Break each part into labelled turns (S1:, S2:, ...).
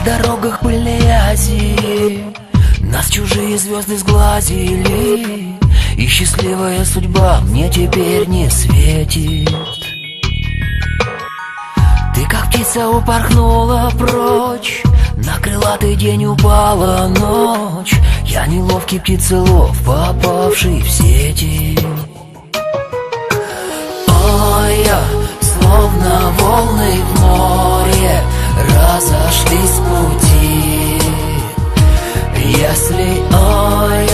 S1: дорогах пыльной Азии нас чужие звезды сглазили, и счастливая судьба мне теперь не светит. Ты как птица упорхнула прочь, на крылатый день упала ночь. Я неловкий птицелов, попавший в сети. Ой, я словно волны в море разошлись с пути. Если, ой,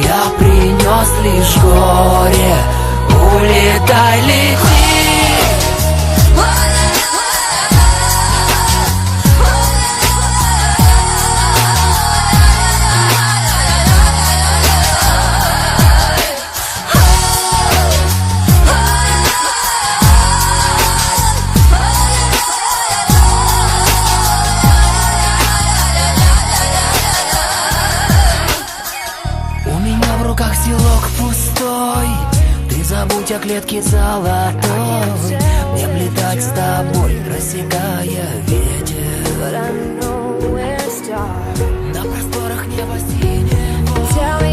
S1: я принес лишь горе, улетай, лети. Селок пустой, ты забудь о клетке золотой. Мне влетать с тобой, рассекая ветер. На просторах неба синего. Tell me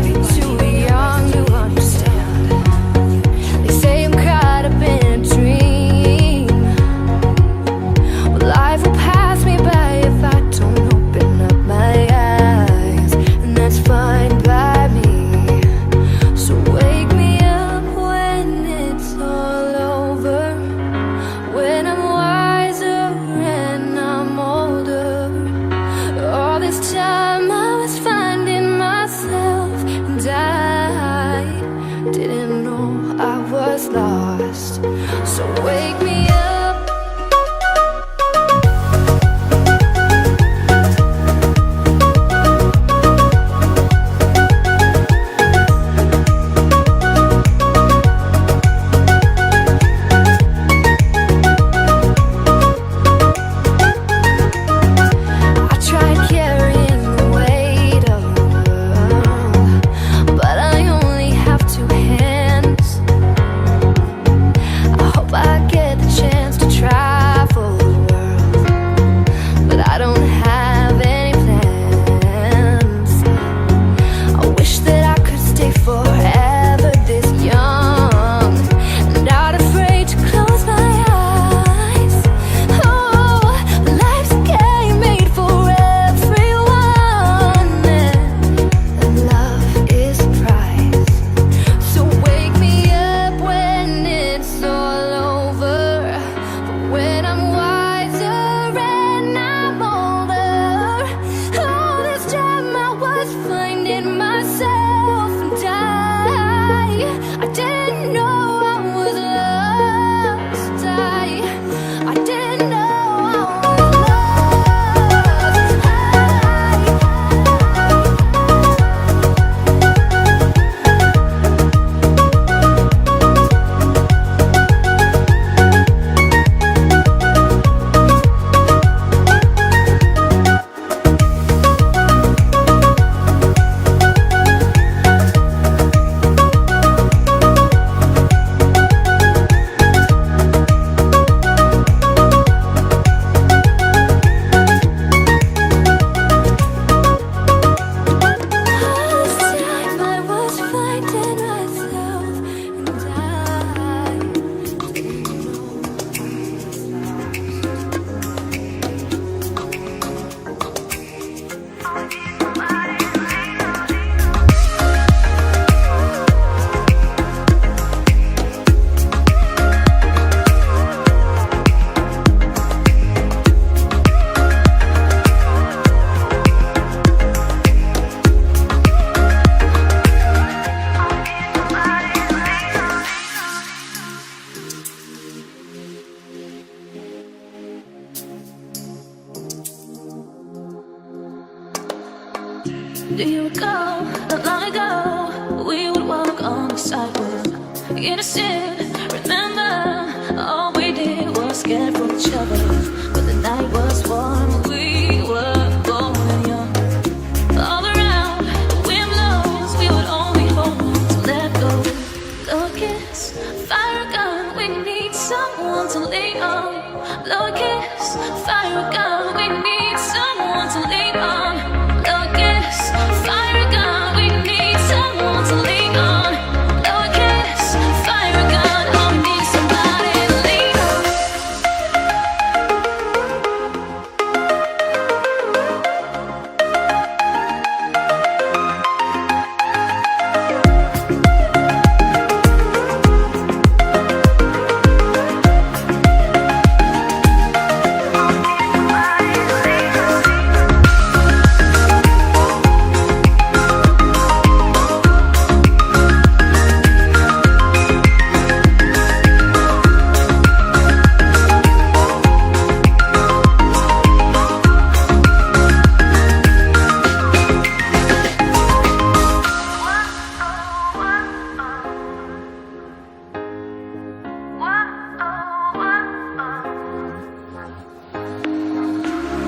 S1: you're too young to understand. They say I'm caught up in a dream. Well, life will pass me by if I don't open up my eyes, and that's fine by me. Lost, so wake me up.
S2: Do you recall not long ago we would walk on the sidewalk, innocent? Remember, all we did was scared for each other, but the night was warm. We were bold and young. All around, the wind blows. We would only hold on to let go. Blow a kiss, fire a gun. We need someone to lean on. Blow a kiss, fire a gun. We need someone to lean on. Lowercase fire gun, we need someone to lean on. Lowercase fire gun, oh, we need somebody to lean on.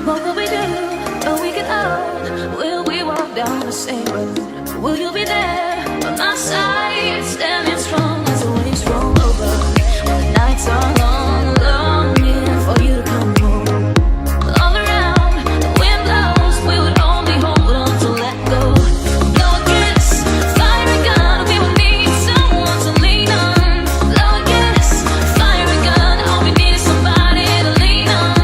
S2: What will we do when we get old? Will we walk down the same road? Will you be there by my side, standing strong as the waves roll over? When the nights are long, longing for you to come home. All around, the wind blows, we would only hold on to let go. Lowercase fire gun, we would need someone to lean on. Lowercase fire gun, all we need is somebody to lean on.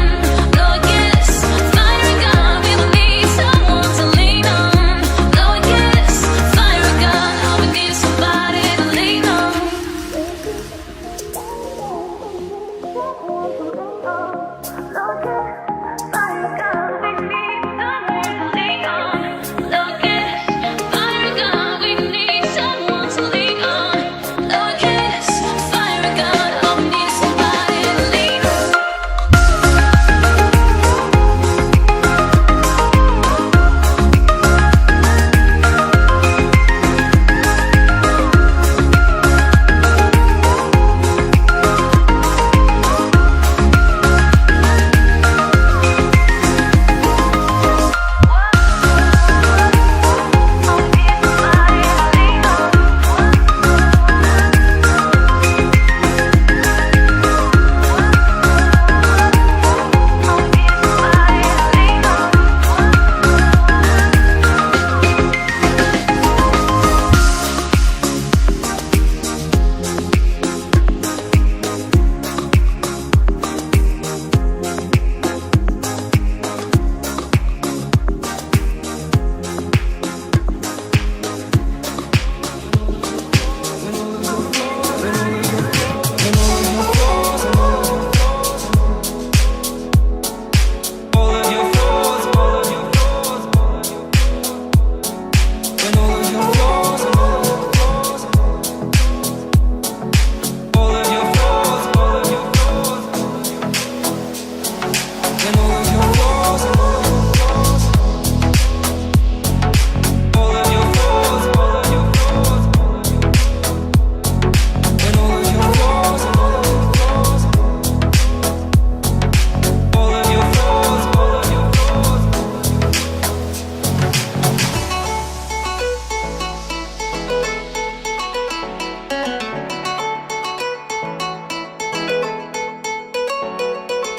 S2: Lowercase fire gun, we would need someone to lean on. Lowercase fire gun, all we need is somebody to lean on.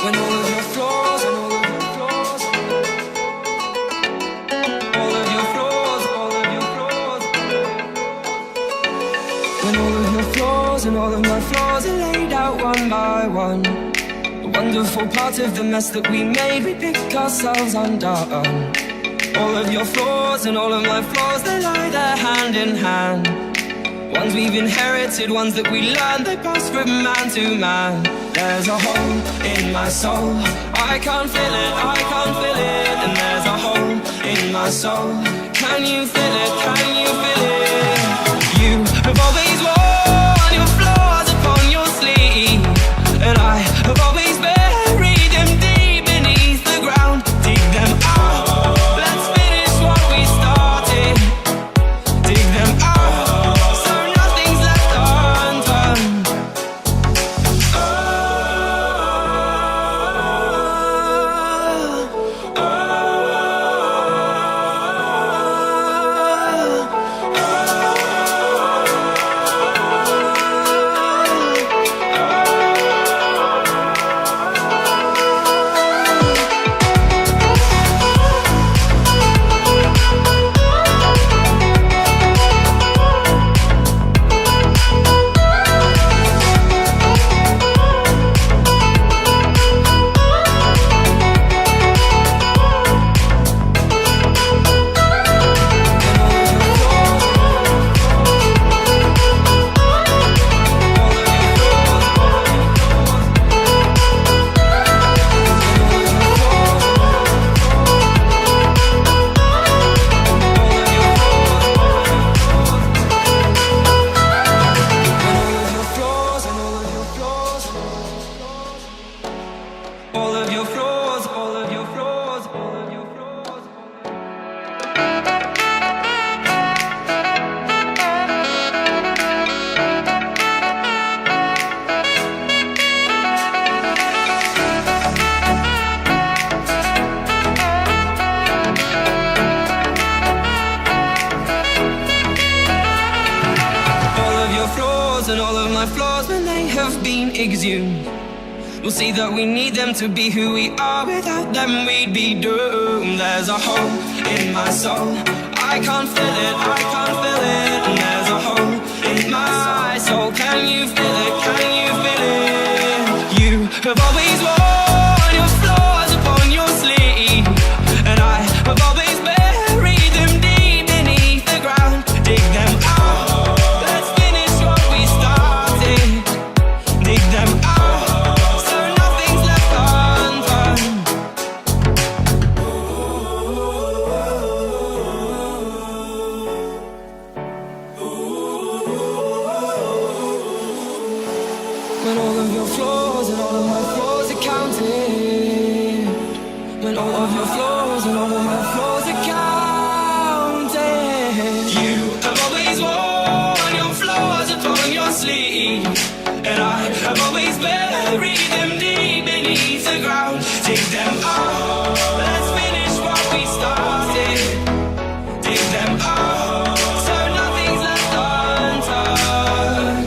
S3: When all of your flaws and all of your flaws, all of your flaws, all of your flaws. When all of your flaws and all of my flaws are laid out one by one, the wonderful part of the mess that we made, we pick ourselves undone. All of your flaws and all of my flaws, they lie there hand in hand. Ones we've inherited, ones that we learned, they pass from man to man. There's a hole in my soul, I can't feel it, I can't feel it. And there's a hole in my soul, can you feel it, can you feel it? You have always worn your flaws upon your sleeve, and I have always buried them deep beneath the ground. Dig them out, let's finish what we started. Dig them out, so nothing's left undone. have been exhumed. We'll see that we need them to be who we are. Without them we'd be doomed. There's a hole in my soul, I can't feel it, I can't feel it. And there's a hole in my soul, can you feel it, can you feel it? You have always worn your flaws upon your sleeve, and I have always buried them deep beneath the ground. Dig them out, let's finish what we started. Dig them out, so nothing's left undone. When all of your flaws and all of my flaws are counted. When all of your flaws and all of my flaws are counted. You have always worn your flaws upon your sleeve, and I have always buried them deep beneath the ground. Dig them out, let's finish what we started. Dig them out, so nothing's left undone.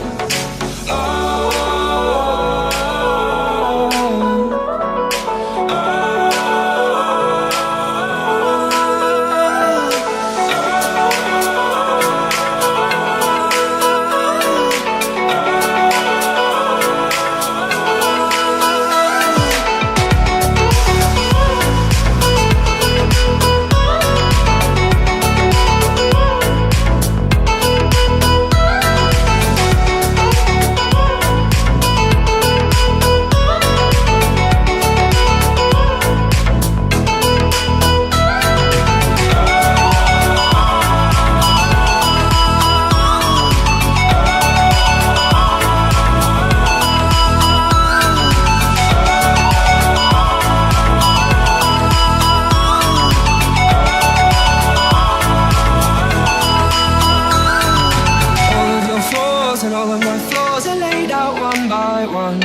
S3: And all of my flaws are laid out one by one.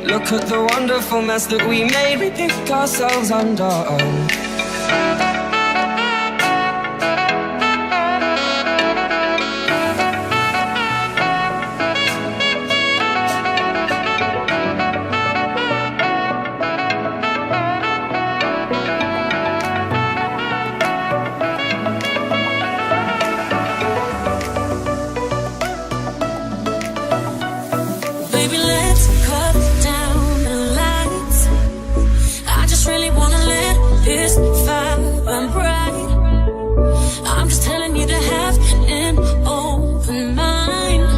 S3: Look at the wonderful mess that we made. We picked ourselves undone.
S2: Baby, let's cut down the lights. I just really wanna let this fire burn bright. I'm just telling you to have an open mind.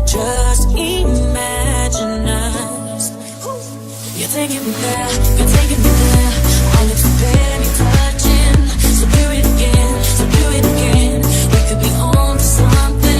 S2: Just imagine us. You're taking me there, you're taking me there. Our lips are barely touching. So do it again, so do it again. We could be on to something.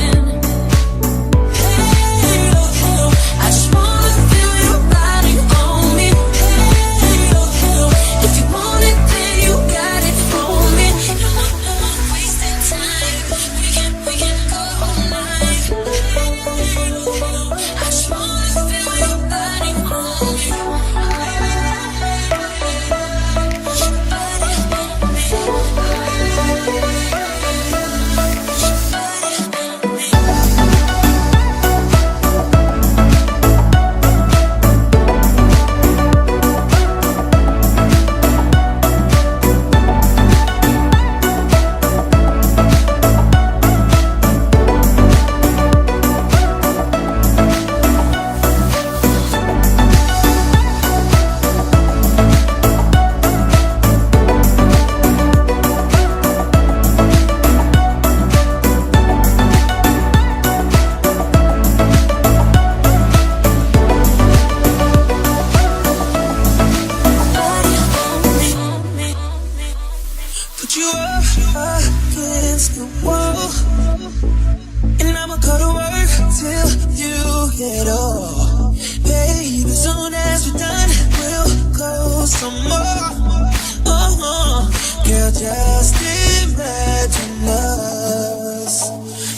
S3: Put you up against the wall, and I'ma go to work till you get off. Baby, as soon as we're done, we'll go some more. Girl, just imagine us.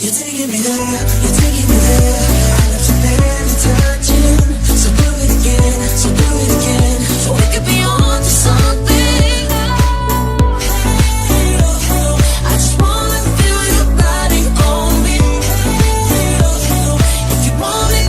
S3: You're taking me there, you're taking me there. Our lips are barely touching. So do it again, so do it again. So we could be on to something.
S2: If you want it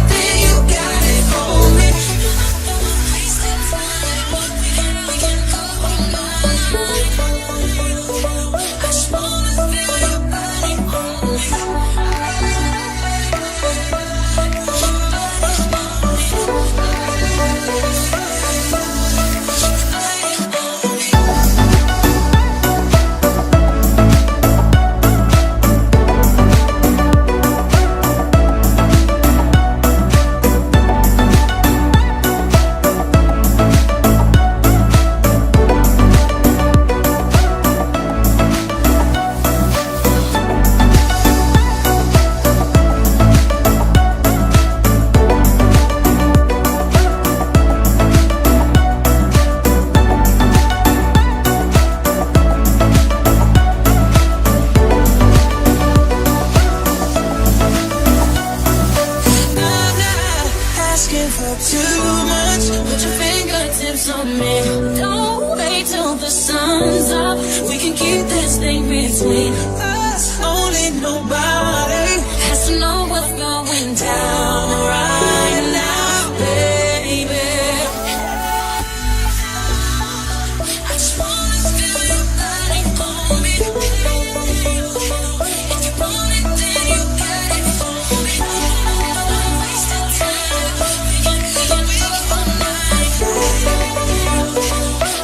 S2: me. Don't wait till the sun's up. We can keep this thing between us. Only nobody has to know what's going down right now, baby. I just wanna feel your body on me. If you want it, then you got it for me. Don't waste our time. We can live all night.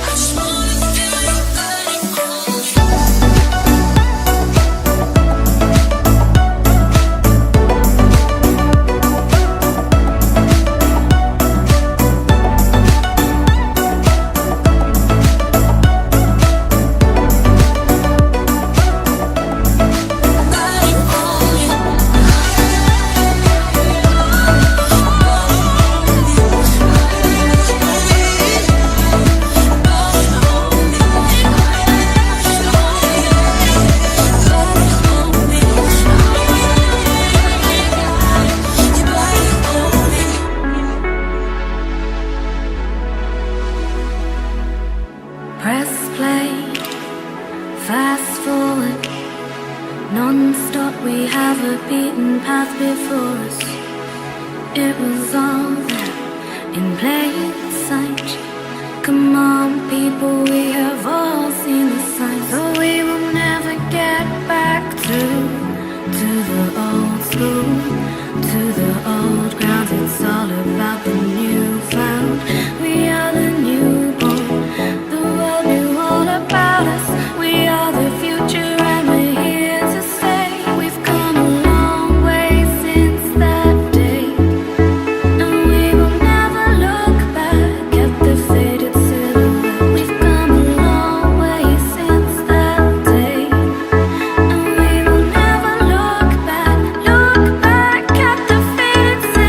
S2: I just wanna feel your body on me. Body on me.
S1: Press play, fast forward, non-stop. We have a beaten path before us. It was all there in plain sight. Come on, people, we have all seen the signs. But we will never get back to the old school, to the old grounds. It's all about the new found. We are the newborn. The world knew all about us. We are the future and we're here to stay. We've come a long way since that day, and we will never look back at the faded silhouette. We've come a long way since that day, and we will never look back at the faded silhouette.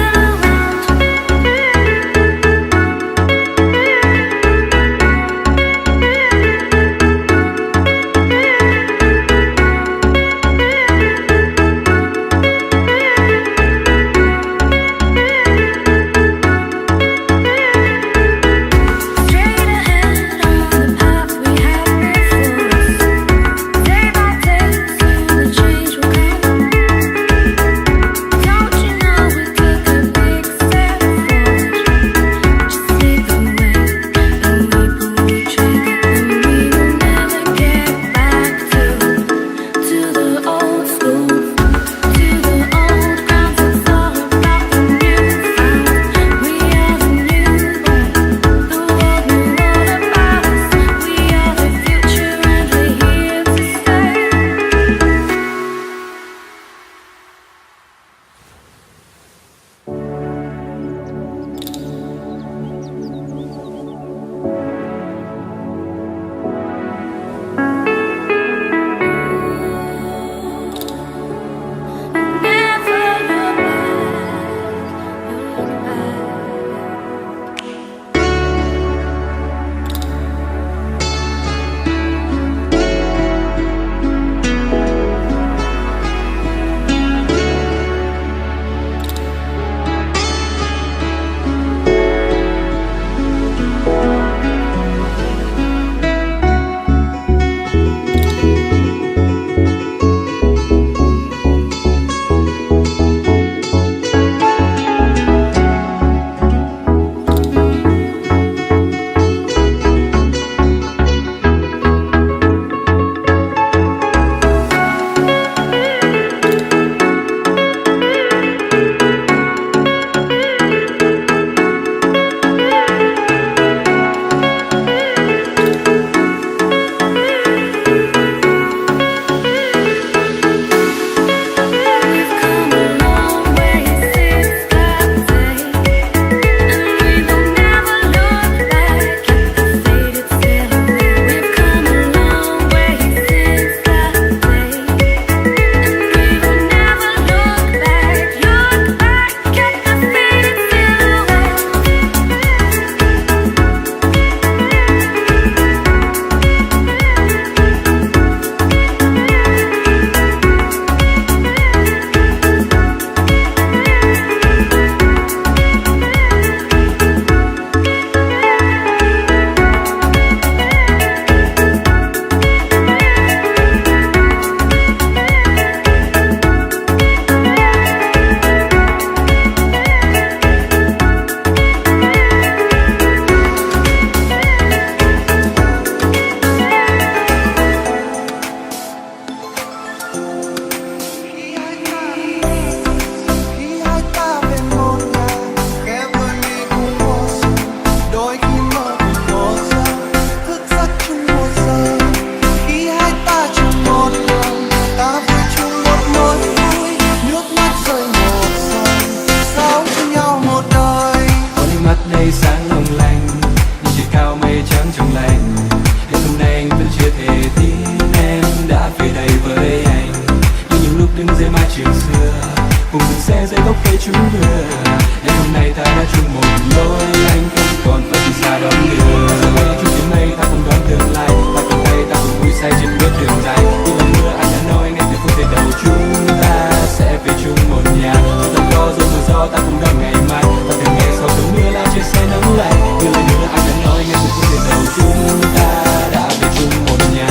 S4: chúng ta đã về chung một nhà.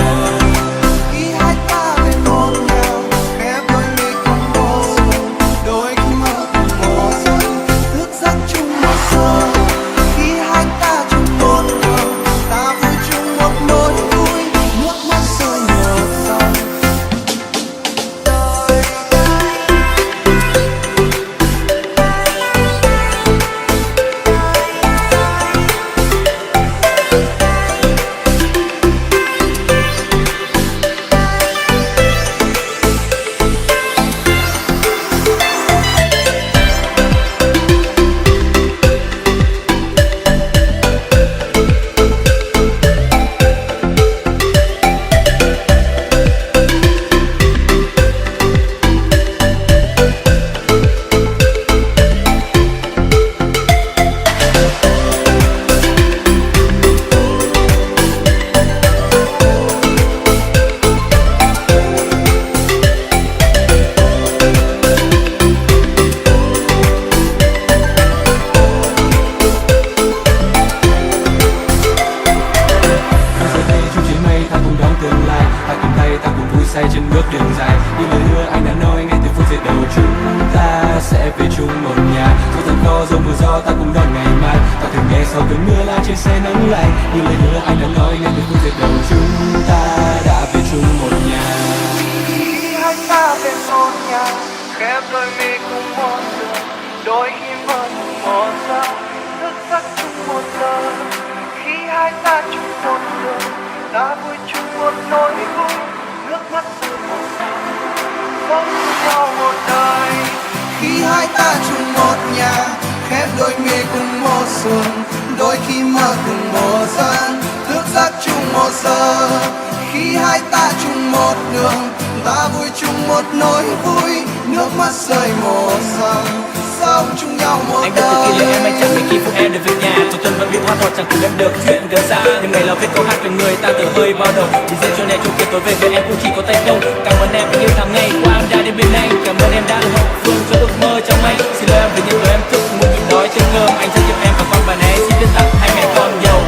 S5: Khi hai ta về một nhà, khép đôi mi cùng một giường, đôi khi mơ cùng một giấc, thức giấc chung một giờ. Khi hai ta chung một đường, ta vui chung một nỗi vui, nước mắt rơi một dòng.
S4: Say trên bước đường dài, những lời hứa anh đã nói ngay từ phút giây đầu, chúng ta sẽ về chung một nhà. Dù thật khó dù mưa gió ta cùng đón ngày mai, ta thường nghe sau cơn mưa là trên xe nắng lạnh. Những lời hứa anh đã nói ngay từ phút giây đầu, chúng ta đã về chung một nhà.
S5: Khi hai ta về một nhà, khép đôi mi cùng một giường, đôi khi mơ cùng một giấc, thức giấc chung một giờ. Khi hai ta chung một đường, ta vui chung một nỗi vui, nước mắt rơi một dòng, sống cùng nhau một đời. Khi hai ta chung một nhà, khép đôi mi cùng một giường, đôi khi mơ cùng một giấc, thức giấc chung một giờ. Khi hai ta chung một đường, ta vui chung một nỗi vui, nước mắt rơi một dòng, sống chung nhau một
S4: anh
S5: đời.
S4: đã từng nghĩ là em anh chẳng mấy khi phụ em được về nhà, tôi tuần vẫn biết hoa thôi chẳng cùng em được chuyện gần xa. Nhưng ngày là viết câu hát về người ta từ hơi bao đầu, vì dễ cho nên chung kia tối về với em cũng chỉ có tay không. Cảm ơn em đã yêu tháng ngày qua em đã đến bên anh, cảm ơn em đã được hậu phương cho ước mơ trong anh. Xin lỗi em vì những lời em thức muốn nhịn đói trên cơm, anh rất yêu em và con bà này xin biết tặng hai mẹ con giàu.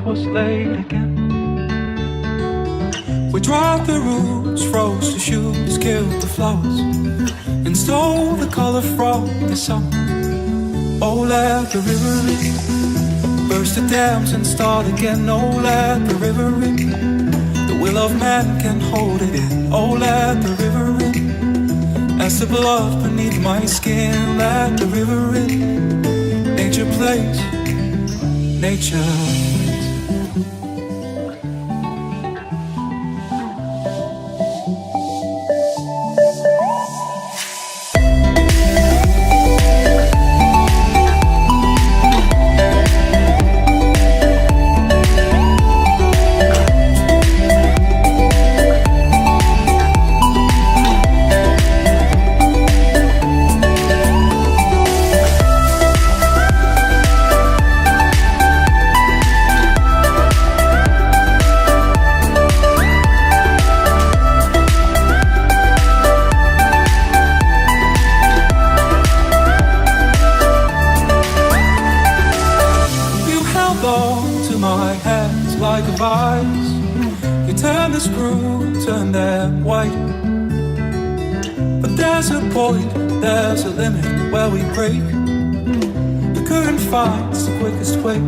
S6: Was late again. We dropped the roots, froze the shoes, killed the flowers, and stole the color from the sun. Oh, let the river in, burst the dams and start again. Oh, let the river in, the will of man can hold it in. Oh, let the river in, as the blood beneath my skin. Let the river in, nature plays, nature. But there's a point, there's a limit where we break. The current finds the quickest way.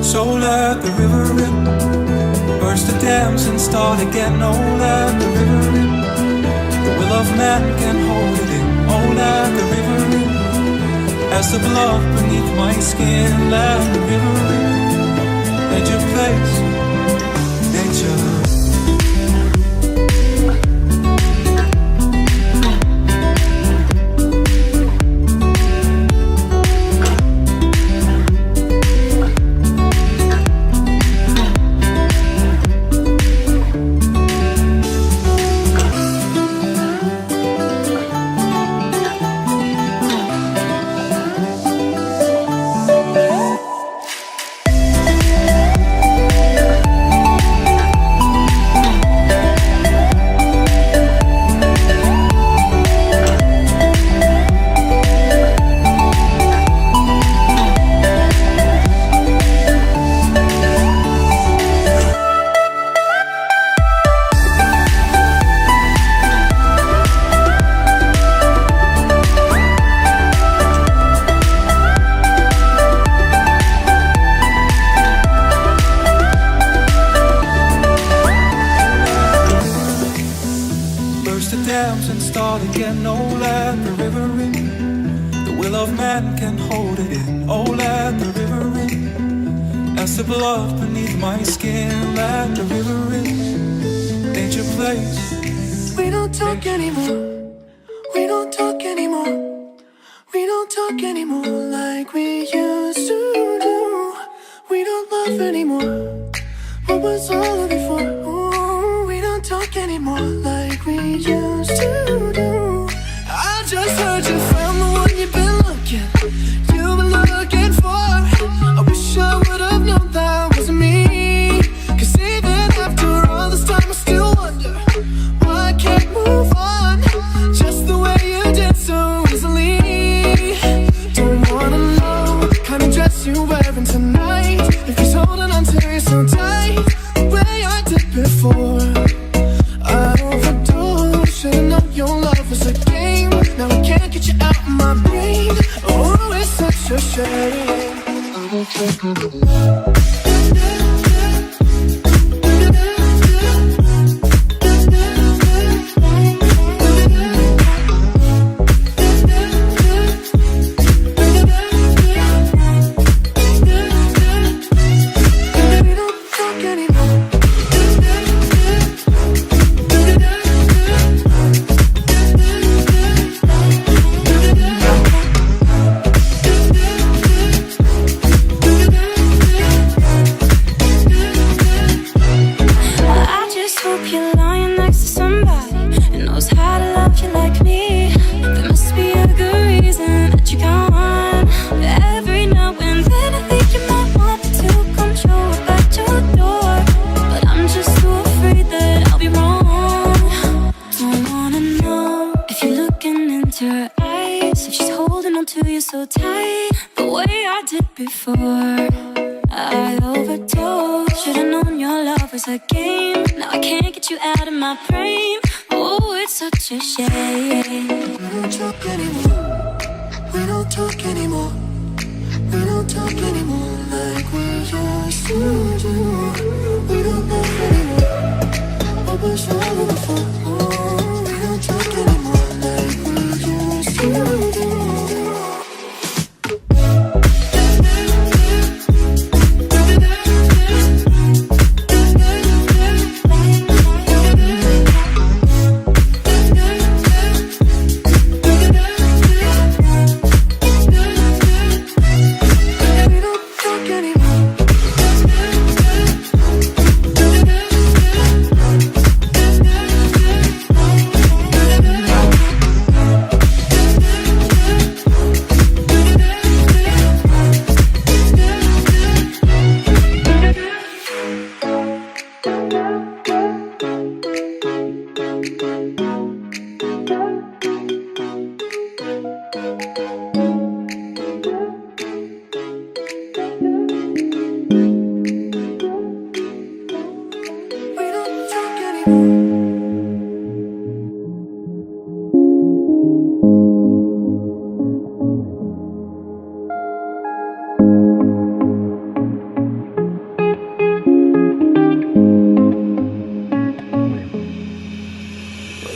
S6: So let the river rip, burst the dams and start again. Oh, let the river rip, the will of man can hold it in. Oh, let the river rip, as the blood beneath my skin. Let the river rip, nature plays, nature.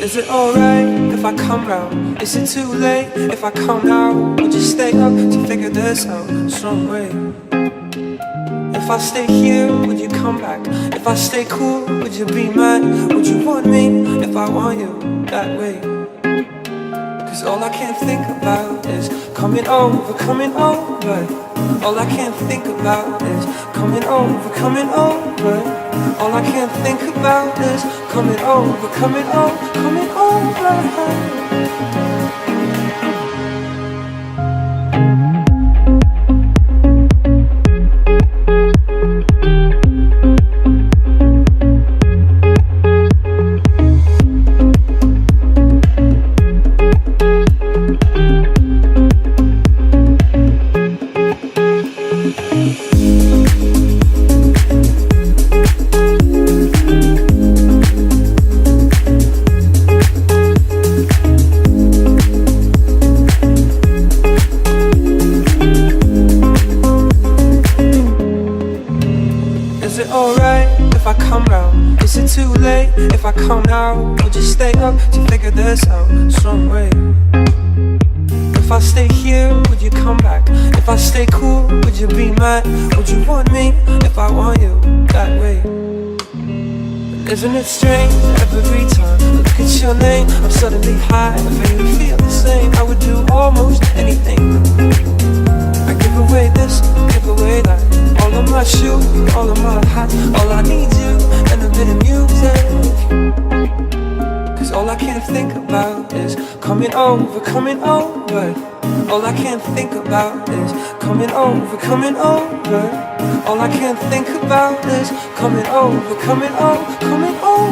S6: Is it alright if I come round? Is it too late if I come now? Would you stay up to figure this out some way? If I stay here, would you come back? If I stay cool, would you be mad? Would you want me if I want you that way? Cause all I can think about is coming over, coming over. All I can think about is coming over, coming over. All I can think about is coming over, coming over, coming over. Is it alright if I come round? Is it too late if I come now? Would you stay up to figure this out some way? If I stay here, would you come back? If I stay cool, would you be mad? Would you want me if I want you that way? Isn't it strange every time I look at your name, I'm suddenly high, I feel you feel the same. I would do almost anything. I give away this, give away that. All of my shoes, all of my hats. All I need you and a bit of music. Cause all I can think about is coming over, coming over. All I can think about is coming over, coming over. All I can think about is coming over, coming over, coming over.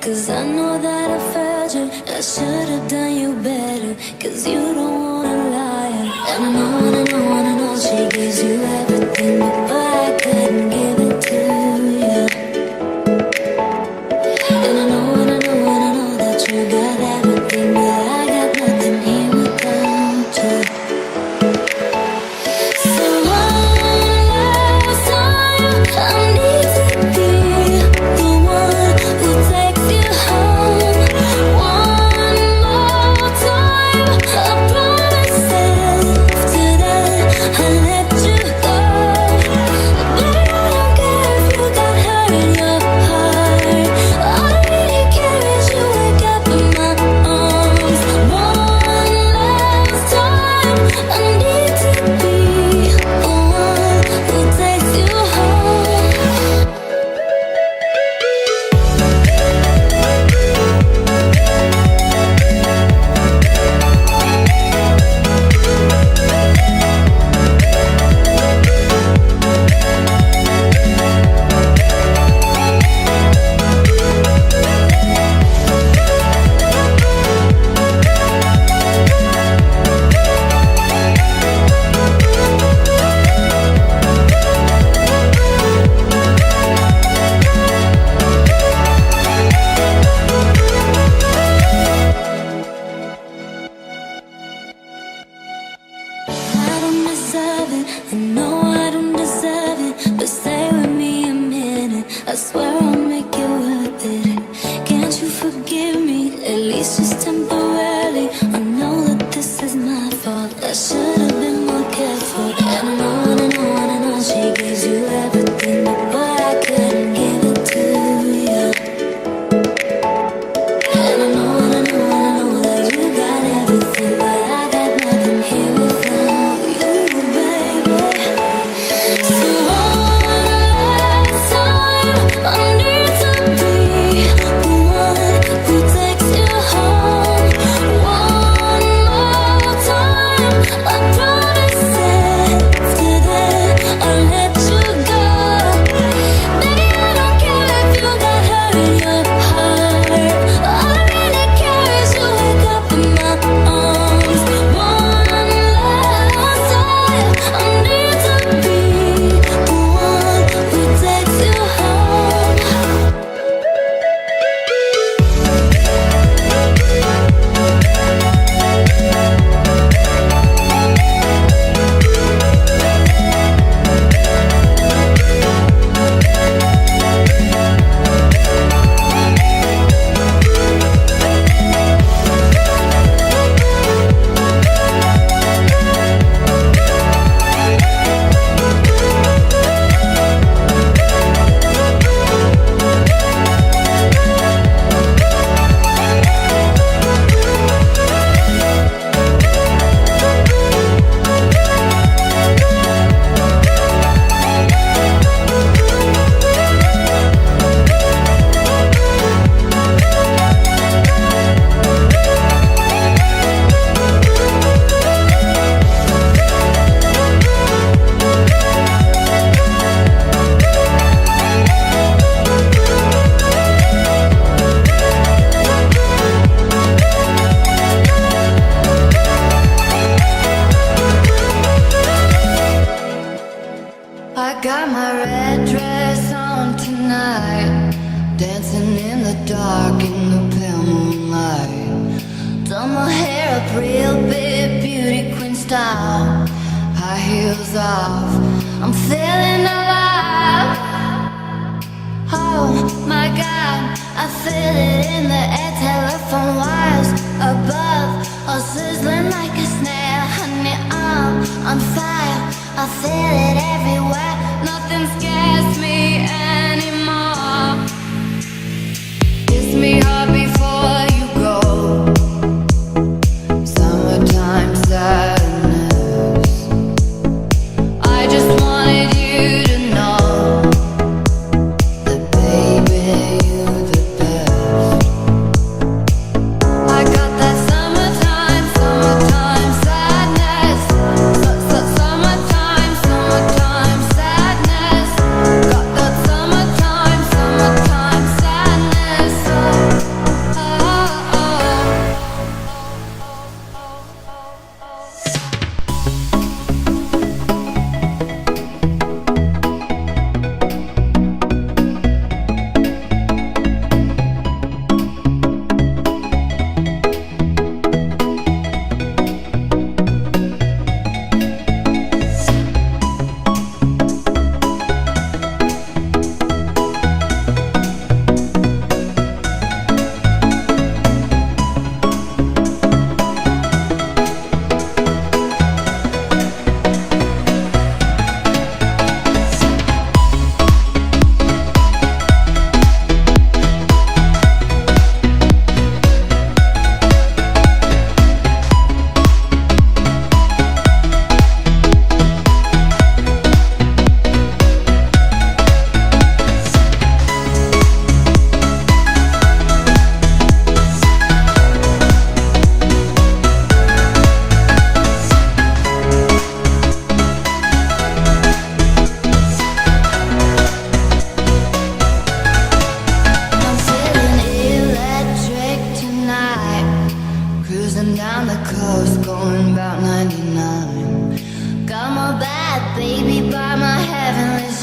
S2: 'cause I know that I failed you. I should have done you better, 'cause you don't wanna lie. And I know, and I know, and I know she gives you everything, but I couldn't give it to you. And I know, and I know, and I know that you got everything, but I got nothing here without you. So one last time, I need to be the one who takes you home. One more time, I promise after that I'll let you go. But I don't care if you got hurt in your heart. All I really care is you wake up in my arms. One last time, I need to be the one who takes you home. I don't deserve it, I know I don't deserve it, but stay with me a minute. I swear I'll make it worth it. Can't you forgive me, at least just temporarily? I know that this is my fault, I should have been more careful. And I know, and I know, and I know she gives you everything, but I couldn't give it to you. And I know, and I know, and I know that you got everything, but I got nothing here without you, baby. So one last time, I need to be the one who takes you home. One more time, I promise after that I'll let you go. Baby, I don't care if you got hurt in your heart. All I really care is you wake up in my arms. One last time, I need to be the one who takes you home.
S1: I got my red dress on tonight, dancing in the dark in the pale moonlight. Done my hair up real big, beauty queen style, high heels off, I'm feeling alive. Oh my God, I feel it in the air, telephone wires above, all sizzling like a snare. Honey, I'm on fire, I feel it everywhere. Nothing scares me anymore. Kiss me hard before you go. Summertime sadness. I just wanted you to know that, baby, you're the best. I got that summertime sadness. Summertime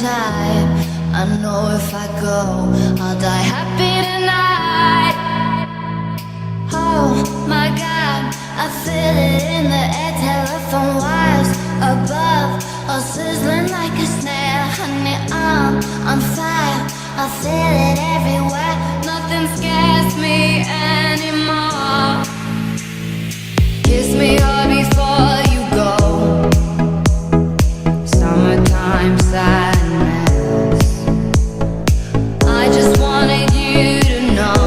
S1: type. I know if I go, I'll die happy tonight. Oh my God, I feel it in the air. Telephone wires above, all sizzling like a snare. Honey, I'm on fire. I feel it everywhere. Nothing scares me anymore. Kiss me hard before you go. Summertime sadness. I just wanted you to know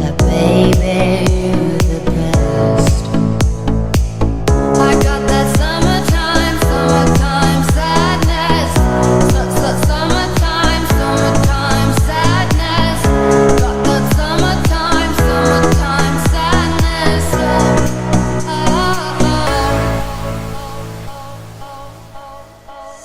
S1: that, baby, you're the best. I got that summertime sadness. Summertime sadness. Got that summertime sadness. Oh, oh, oh.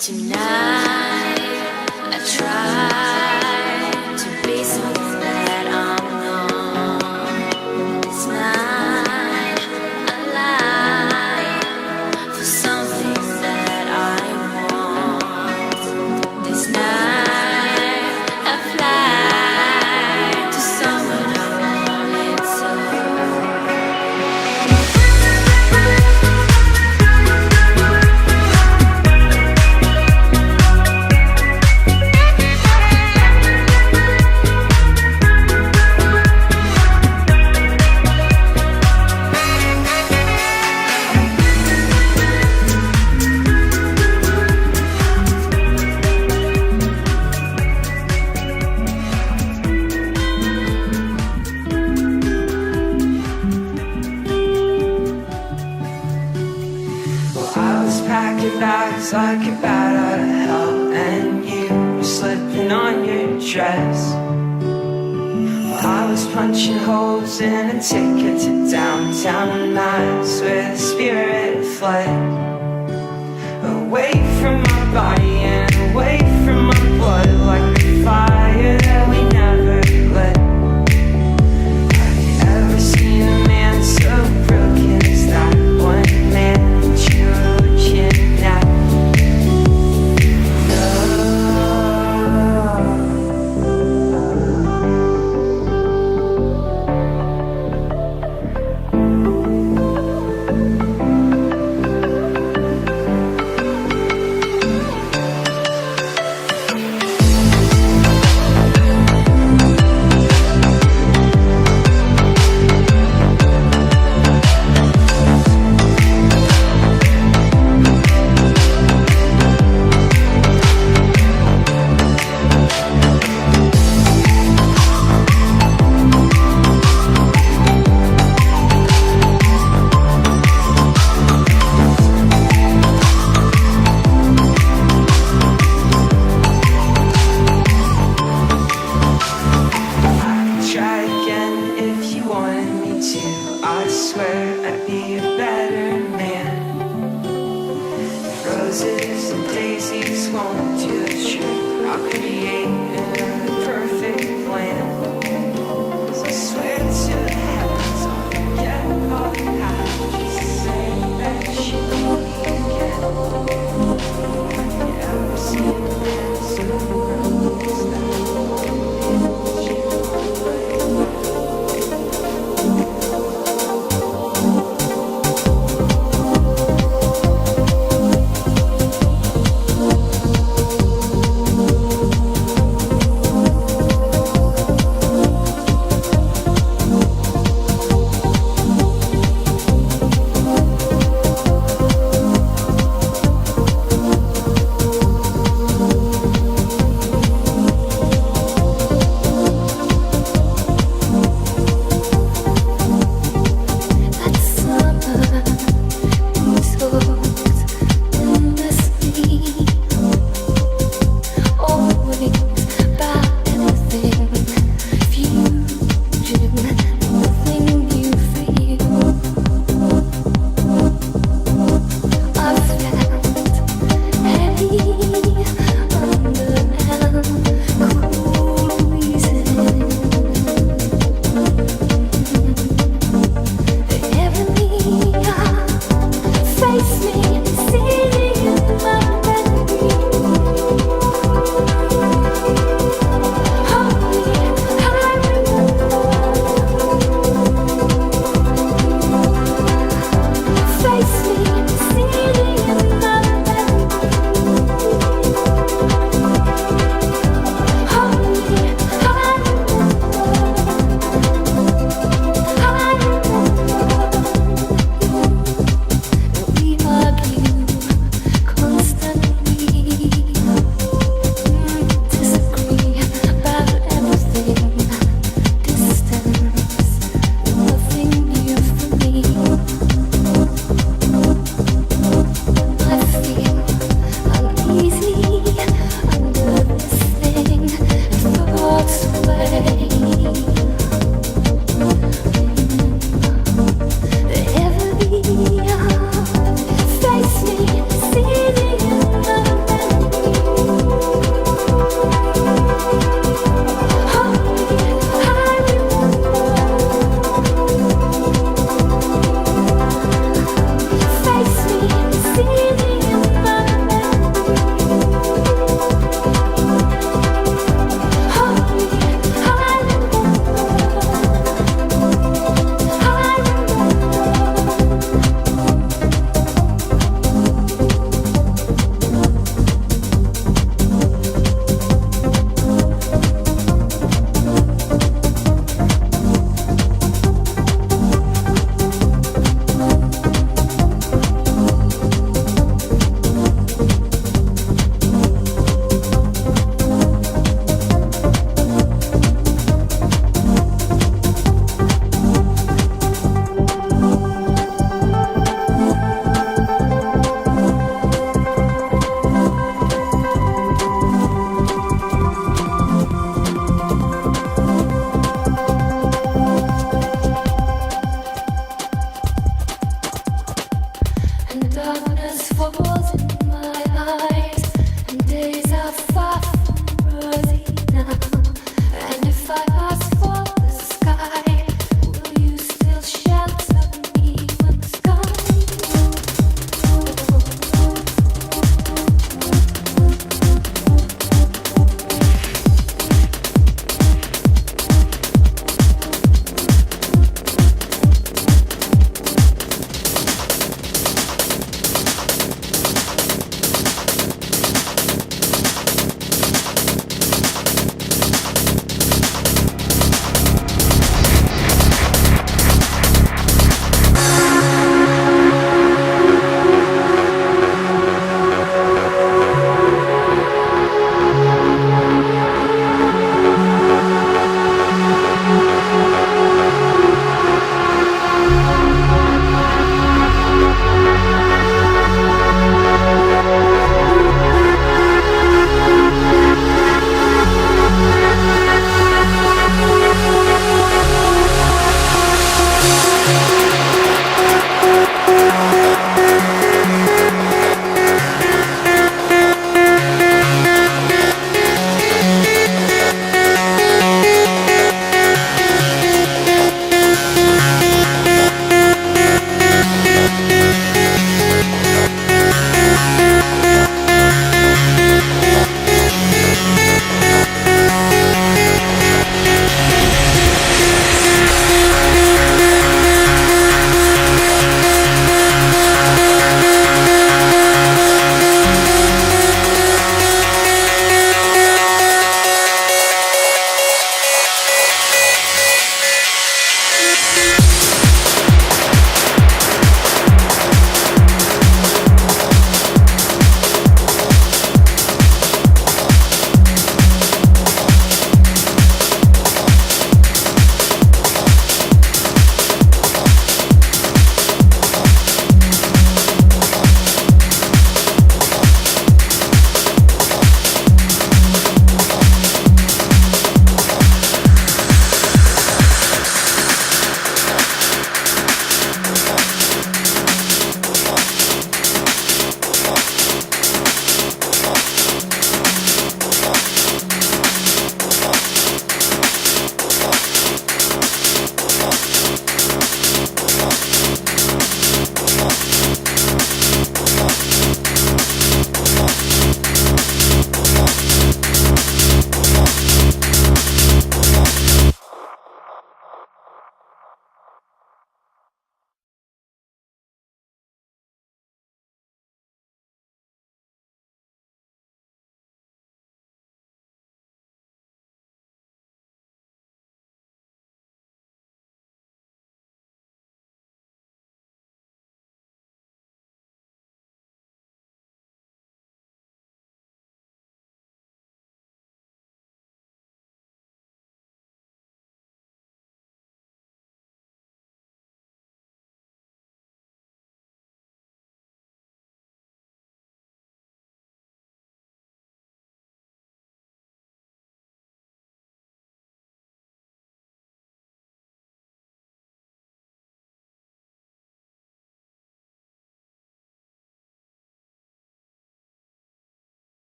S2: Tonight, I try to be something that I'm not. This night, I lie for something that I want. This night, I fly to someone I wanted to.
S3: Well, I was packing bags like a bat out of hell, and you were slipping on your dress. Well, I was punching holes in a ticket to downtown, and that's where the spirit fled. Away from my body and away from my blood, like a fire that we never lit. Have you ever seen a man so broken as that one man that you were looking at? Try again if you wanted me to. I swear I'd be a better man. If roses and daisies won't do the trick, I'll create a perfect plan. 'Cause I swear to the heavens I'll forget all the past, just to say that you need me again. Have you ever seen a man so broken as that?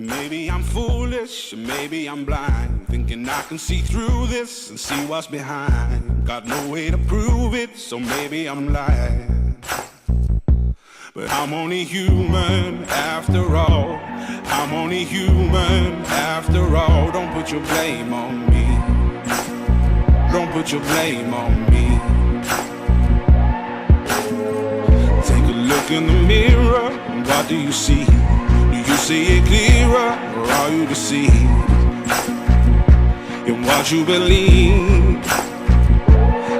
S6: maybe I'm foolish, or maybe I'm blind, thinking I can see through this and see what's behind. Got no way to prove it, so maybe I'm lying. But I'm only human after all. I'm only human after all. Don't put your blame on me. Don't put your blame on me. Take a look in the mirror, and what do you see? Do you see it clearer, or are you deceived in what you believe?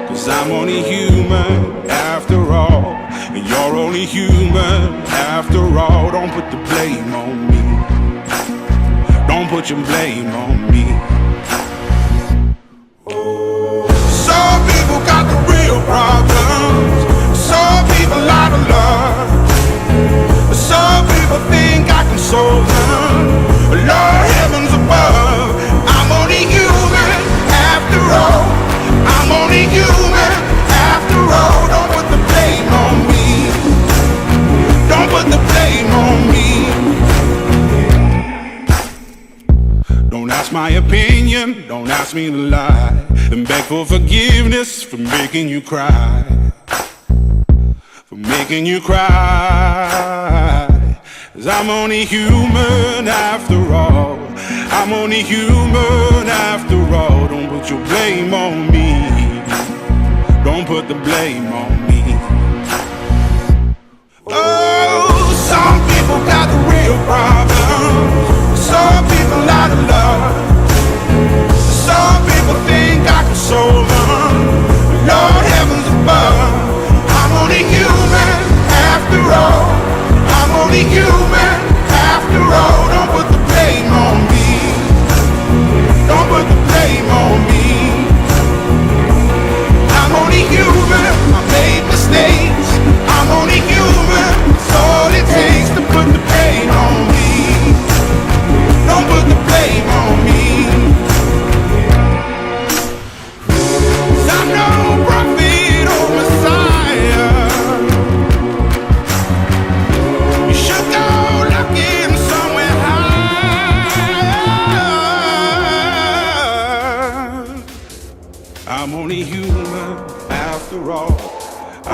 S6: 'Cause I'm only human after all, and you're only human after all. Don't put the blame on me. Don't put your blame on me. Some people got the real problems. Some people out of love. Some people think I can solve them. Lord, heavens above, I'm only human after all. I'm only human after all. Don't put the blame on me. Don't put the blame on me. Don't ask my opinion, don't ask me to lie, and beg for forgiveness for making you cry. For making you cry. 'Cause I'm only human after all. I'm only human after all. Don't put your blame on me. Don't put the blame on me. Oh, some people got the real problems. Some people out of love. Some people think I can solve them. Lord, heavens above, I'm only human after all. I'm only human after all. Don't put the blame on me. Don't put the blame on me. I'm only human, I made mistakes. I'm only human, it's all it takes to put the blame on me. Don't put the blame on me. 'Cause I'm no prophet or Messiah. You should go looking somewhere higher. I'm only human after all.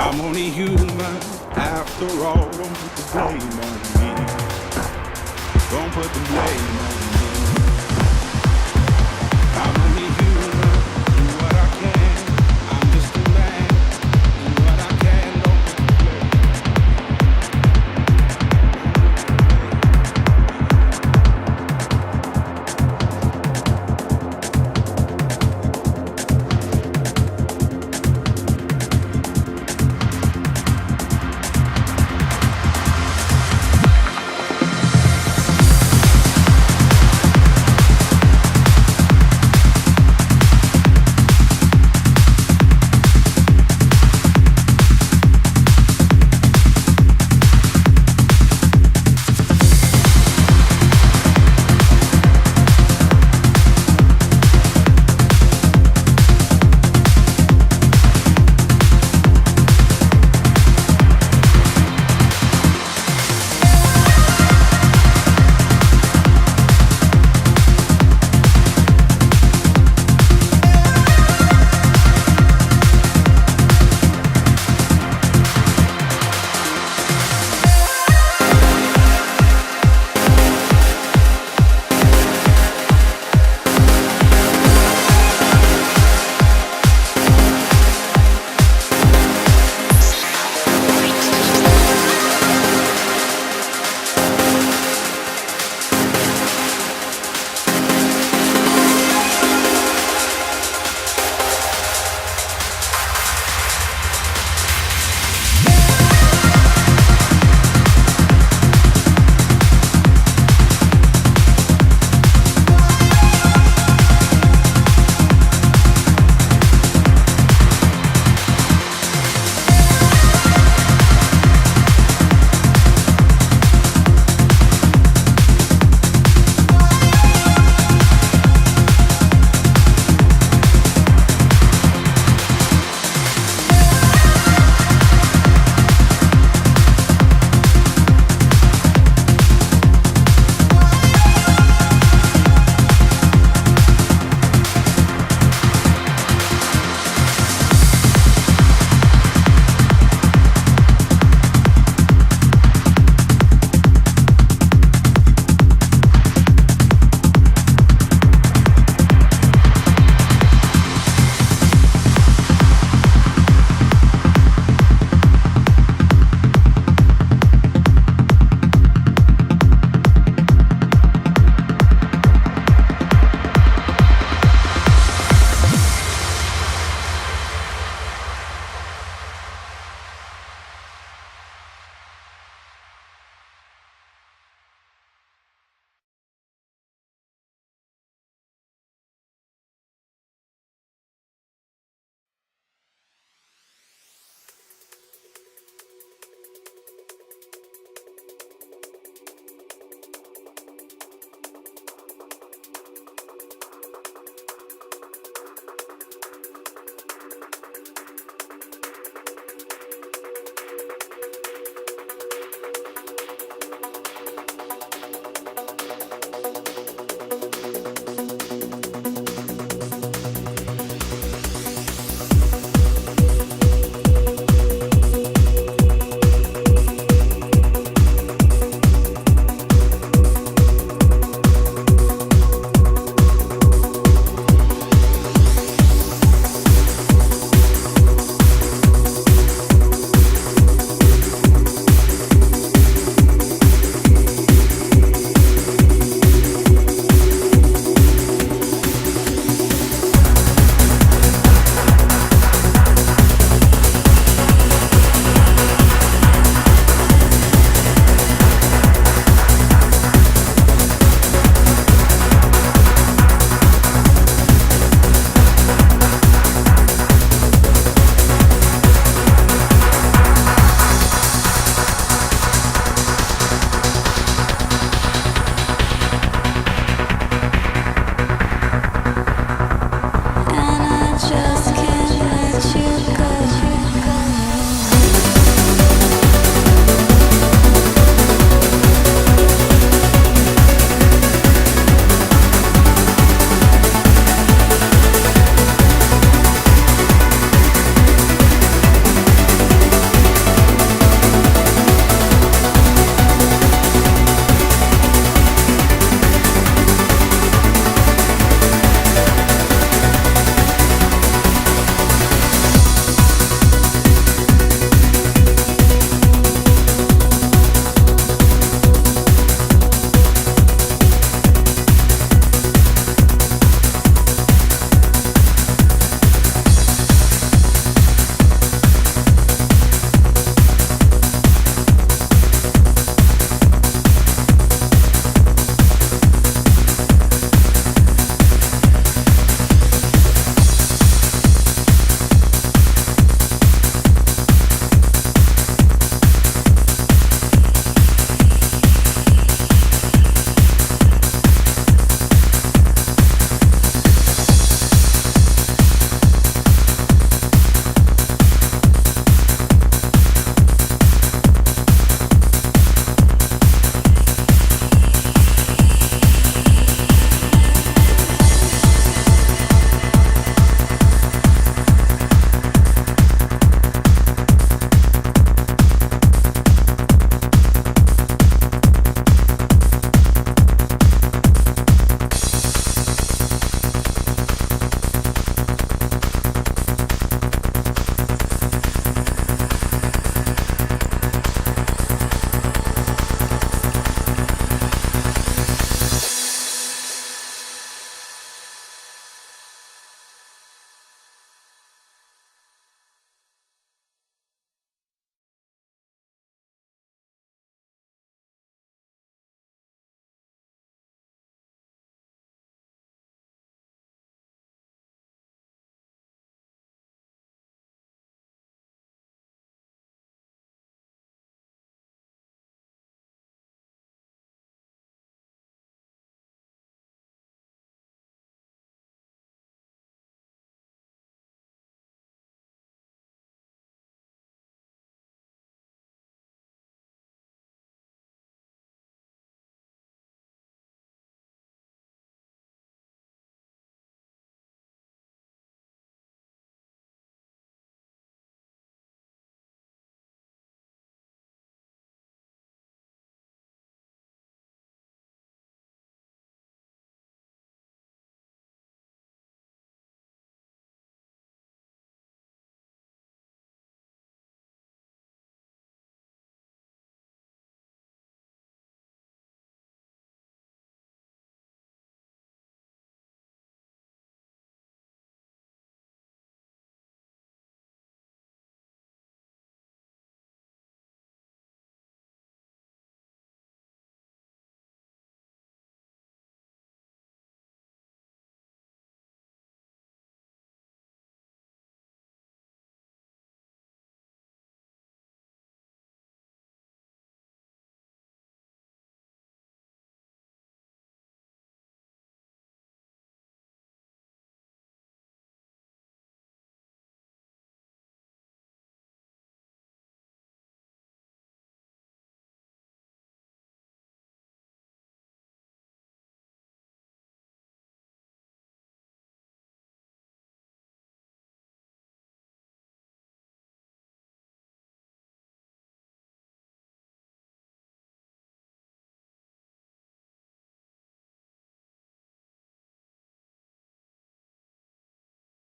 S6: I'm only human after all. Don't put the blame on me. Don't put the blame on me.